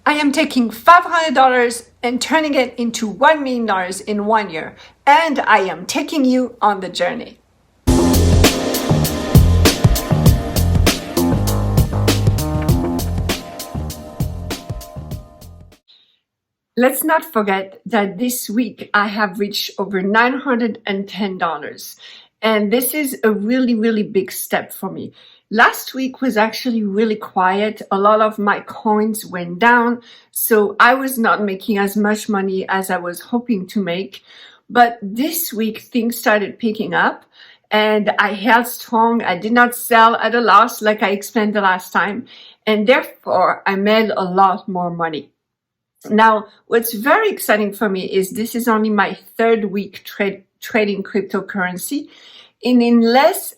I am taking $500 and turning it into $1 million in 1 year, and I am taking you on the journey. Let's not forget that this week I have reached over $910. And this is a really, really big step for me. Last week was actually really quiet. A lot of my coins went down. So I was not making as much money as I was hoping to make. But this week things started picking up and I held strong. I did not sell at a loss like I explained the last time. And therefore I made a lot more money. Now, what's very exciting for me is this is only my third week trading cryptocurrency. And in less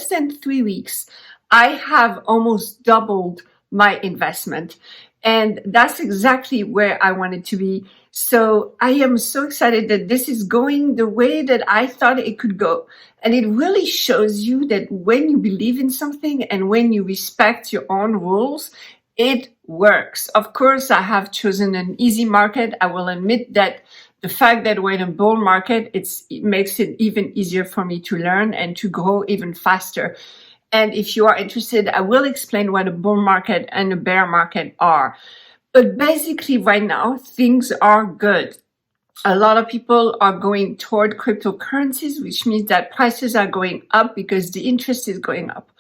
than 3 weeks, I have almost doubled my investment. And that's exactly where I wanted to be. So I am so excited that this is going the way that I thought it could go. And it really shows you that when you believe in something and when you respect your own rules, it works. Of course, I have chosen an easy market. I will admit that the fact that we're in a bull market, it makes it even easier for me to learn and to grow even faster. And if you are interested, I will explain what a bull market and a bear market are. But basically right now, things are good. A lot of people are going toward cryptocurrencies, which means that prices are going up because the interest is going up.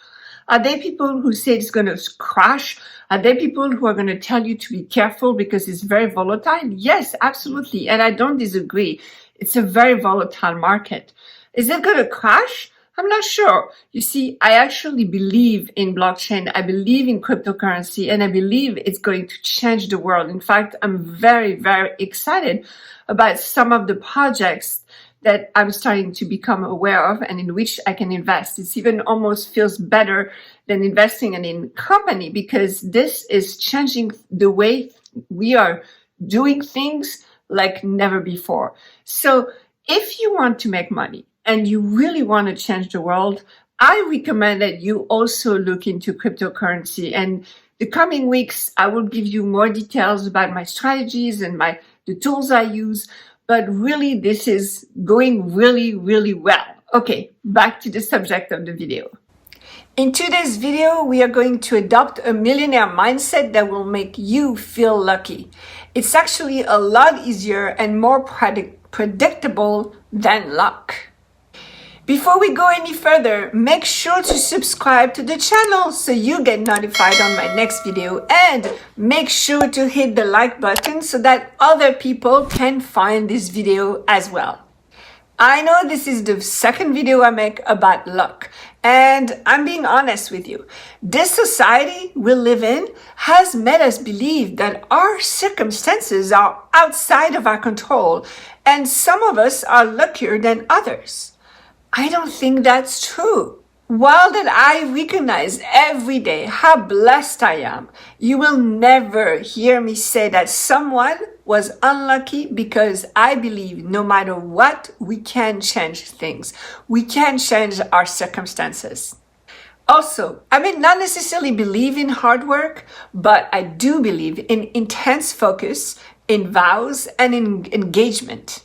Are there people who say it's going to crash? Are there people who are going to tell you to be careful because it's very volatile? Yes, absolutely. And I don't disagree. It's a very volatile market. Is it going to crash? I'm not sure. You see, I actually believe in blockchain. I believe in cryptocurrency, and I believe it's going to change the world. In fact, I'm very, very excited about some of the projects that I'm starting to become aware of and in which I can invest. It's even almost feels better than investing in a company because this is changing the way we are doing things like never before. So if you want to make money and you really want to change the world, I recommend that you also look into cryptocurrency. And the coming weeks, I will give you more details about my strategies and the tools I use. But really, this is going really, really well. Okay, back to the subject of the video. In today's video, we are going to adopt a millionaire mindset that will make you feel lucky. It's actually a lot easier and more predictable than luck. Before we go any further, make sure to subscribe to the channel so you get notified on my next video, and make sure to hit the like button so that other people can find this video as well. I know this is the second video I make about luck, and I'm being honest with you. This society we live in has made us believe that our circumstances are outside of our control, and some of us are luckier than others. I don't think that's true. While that I recognize every day how blessed I am, you will never hear me say that someone was unlucky, because I believe no matter what, we can change things. We can change our circumstances. Also, I may not necessarily believe in hard work, but I do believe in intense focus, in vows, and in engagement.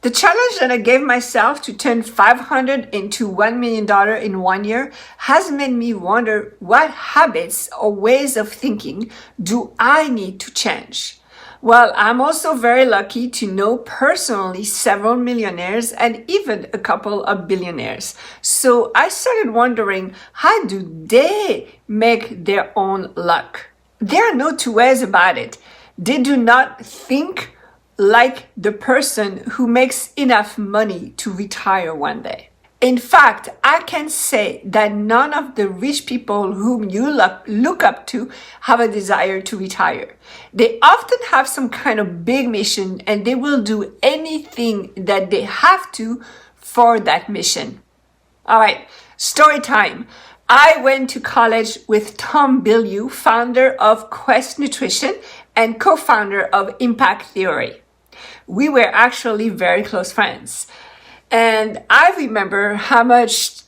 The challenge that I gave myself to turn $500 into $1 million in 1 year has made me wonder what habits or ways of thinking do I need to change. Well, I'm also very lucky to know personally several millionaires and even a couple of billionaires. So I started wondering, how do they make their own luck? There are no two ways about it. They do not think like the person who makes enough money to retire one day. In fact, I can say that none of the rich people whom you look up to have a desire to retire. They often have some kind of big mission, and they will do anything that they have to for that mission. All right, story time. I went to college with Tom Bilyeu, founder of Quest Nutrition and co-founder of Impact Theory. We were actually very close friends. And I remember how much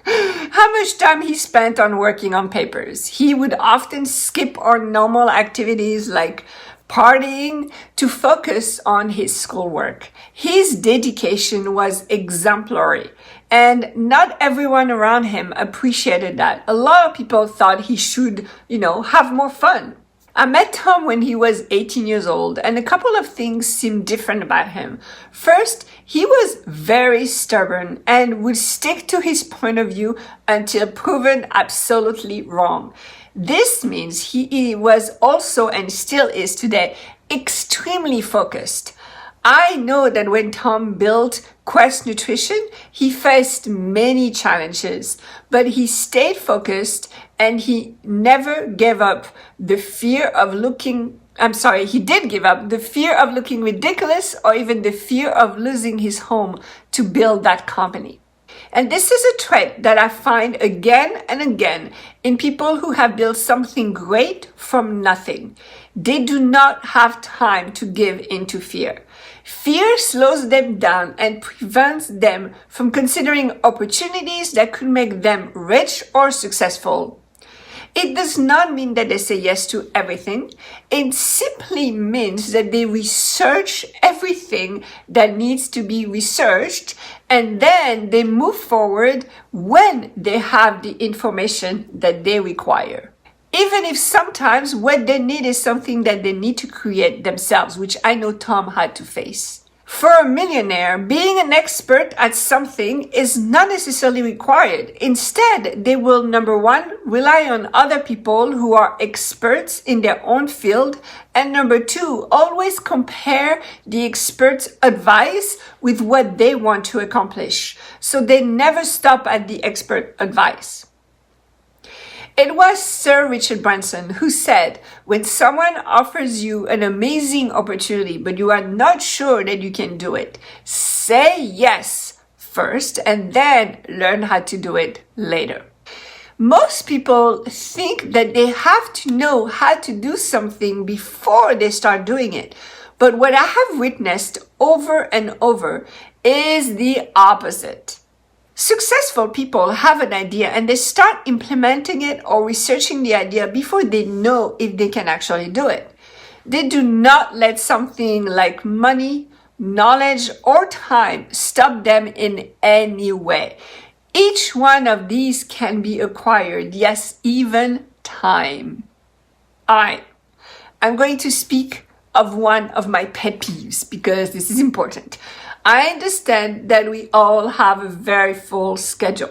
how much time he spent on working on papers. He would often skip our normal activities like partying to focus on his schoolwork. His dedication was exemplary, and not everyone around him appreciated that. A lot of people thought he should, have more fun. I met Tom when he was 18 years old, and a couple of things seemed different about him. First, he was very stubborn and would stick to his point of view until proven absolutely wrong. This means he was also, and still is today, extremely focused. I know that when Tom built Quest Nutrition, he faced many challenges, but he stayed focused and he never gave up the fear of he did give up the fear of looking ridiculous or even the fear of losing his home to build that company. And this is a trait that I find again and again in people who have built something great from nothing. They do not have time to give into fear. Fear slows them down and prevents them from considering opportunities that could make them rich or successful. It does not mean that they say yes to everything. It simply means that they research everything that needs to be researched, and then they move forward when they have the information that they require. Even if sometimes what they need is something that they need to create themselves, which I know Tom had to face. For a millionaire, being an expert at something is not necessarily required. Instead, they will, number one, rely on other people who are experts in their own field, and number two, always compare the expert's advice with what they want to accomplish. So they never stop at the expert advice. It was Sir Richard Branson who said, when someone offers you an amazing opportunity, but you are not sure that you can do it, say yes first and then learn how to do it later. Most people think that they have to know how to do something before they start doing it. But what I have witnessed over and over is the opposite. Successful people have an idea and they start implementing it or researching the idea before they know if they can actually do it. They do not let something like money, knowledge, or time stop them in any way. Each one of these can be acquired, yes, even time. I'm going to speak of one of my pet peeves because this is important. I understand that we all have a very full schedule.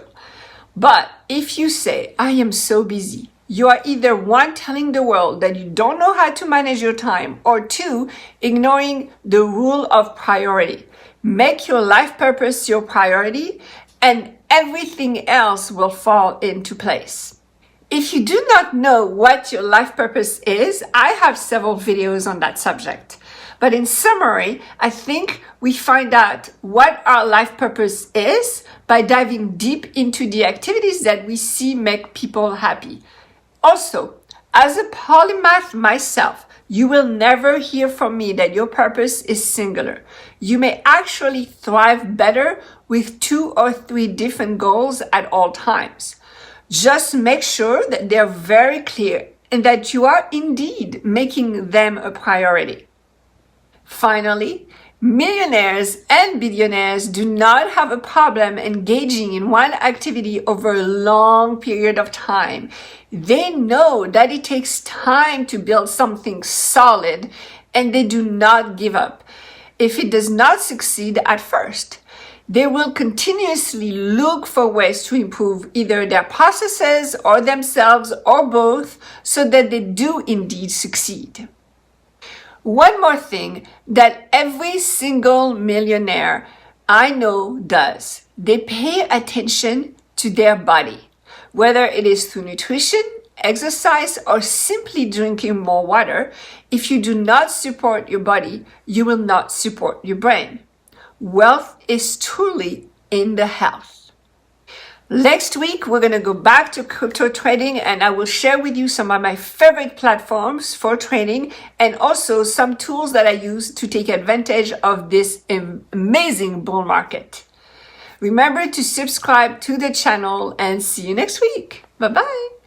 But if you say, I am so busy, you are either one, telling the world that you don't know how to manage your time, or two, ignoring the rule of priority. Make your life purpose your priority, and everything else will fall into place. If you do not know what your life purpose is, I have several videos on that subject. But in summary, I think we find out what our life purpose is by diving deep into the activities that we see make people happy. Also, as a polymath myself, you will never hear from me that your purpose is singular. You may actually thrive better with 2 or 3 different goals at all times. Just make sure that they're very clear and that you are indeed making them a priority. Finally, millionaires and billionaires do not have a problem engaging in one activity over a long period of time. They know that it takes time to build something solid, and they do not give up. If it does not succeed at first, they will continuously look for ways to improve either their processes or themselves or both so that they do indeed succeed. One more thing that every single millionaire I know does. They pay attention to their body, whether it is through nutrition, exercise, or simply drinking more water. If you do not support your body, you will not support your brain. Wealth is truly in the health. Next week, we're going to go back to crypto trading, and I will share with you some of my favorite platforms for trading and also some tools that I use to take advantage of this amazing bull market. Remember to subscribe to the channel and see you next week. Bye-bye.